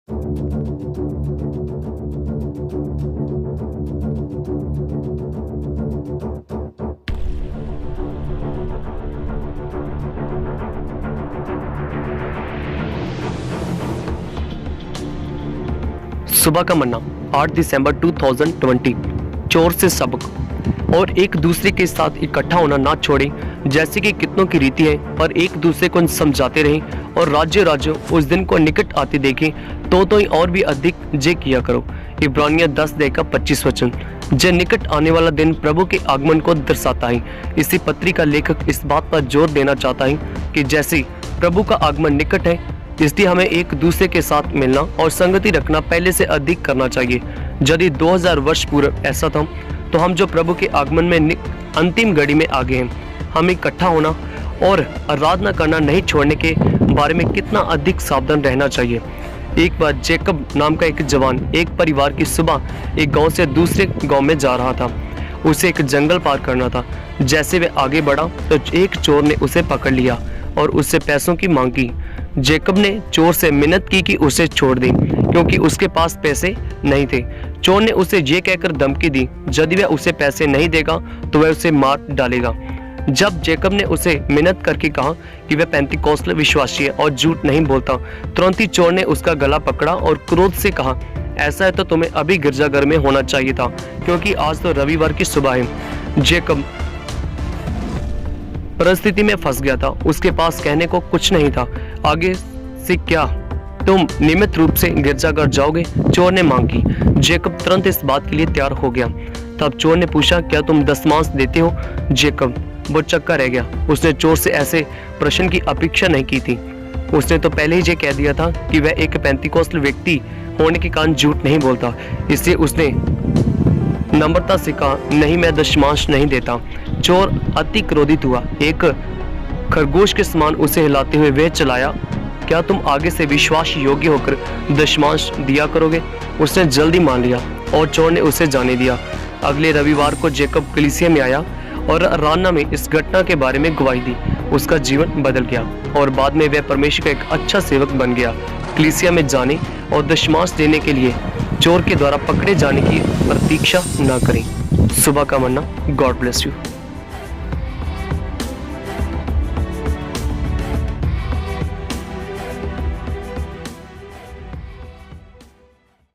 सुबह का मन्ना 8 दिसंबर 2020। चोर से सबक। और एक दूसरे के साथ इकट्ठा होना ना छोड़ें, जैसे कि कितनों की रीति है, और एक दूसरे को समझाते रहें और राज्य उस दिन को निकट आते देखें तो ही और भी अधिक जे किया करो। इब्रानिया 10:25 वचन। जे निकट आने वाला दिन प्रभु के आगमन को दर्शाता है। इसी पत्री का लेखक इस बात पर जोर देना चाहता है कि जैसे प्रभु का आगमन निकट है, इसलिए हमें एक दूसरे के साथ मिलना और संगति रखना पहले से अधिक करना चाहिए। यदि 2000 वर्ष पूर्व ऐसा था, तो हम जो प्रभु के आगमन में अंतिम घड़ी में आगे हैं, हमें इकट्ठा होना और आराधना करना नहीं छोड़ने के बारे में कितना अधिक सावधान रहना चाहिए। एक बार जैकब नाम का एक जवान एक परिवार की सुबह एक गांव से दूसरे गांव में जा रहा था। उसे एक जंगल पार करना था। जैसे वह आगे बढ़ा तो एक चोर ने उसे पकड़ लिया और उससे पैसों की मांग की। जैकब ने चोर से मिन्नत की कि उसे छोड़ दे, क्योंकि उसके पास पैसे नहीं थे। चोर ने उसे ये कहकर धमकी दी, यदि वह उसे पैसे नहीं देगा तो वह उसे मार डालेगा। जब जैकब ने उसे मिन्नत करके कहा कि वह पेंतिकोस्tal विश्वासी है और झूठ नहीं बोलता, तुरंत ही चोर ने उसका गला पकड़ा और क्रोध से कहा, ऐसा है तो तुम्हें अभी गिरजाघर में होना चाहिए था, क्योंकि आज तो रविवार की सुबह है। जैकब परिस्थिति में फंस गया था। उसके पास कहने को कुछ नहीं था। आगे से क्या तुम नियमित रूप से गिरजाघर जाओगे? चोर ने मांग की। जैकब तुरंत इस बात के लिए तैयार हो गया। तब चोर ने पूछा, क्या तुम दशमांश देते हो? जैकब बहुत चक्का रह गया। उसने चोर से ऐसे प्रश्न की अपेक्षा नहीं की थी। उसने तो पहले ही ये कह दिया था कि वह एक पेंतिकोस्tal व्यक्ति होने के कारण झूठ नहीं बोलता। इसलिए उसने नम्रता से कहा, नहीं, मैं दशमांश नहीं देता। चोर अति क्रोधित हुआ। एक खरगोश के समान उसे हिलाते हुए वह चलाया, क्या तुम आगे से विश्वास योग्य होकर दशमांश दिया करोगे? उसने जल्दी मान लिया और चोर ने उसे जाने दिया। अगले रविवार को जैकब कलीसिया में आया और राना में इस घटना के बारे में गवाही दी। उसका जीवन बदल गया और बाद में वह परमेश्वर का एक अच्छा सेवक बन गया। कलीसिया में जाने और दशमांश देने के लिए चोर के द्वारा पकड़े जाने की प्रतीक्षा न करें। सुबह का मन्ना। God bless you.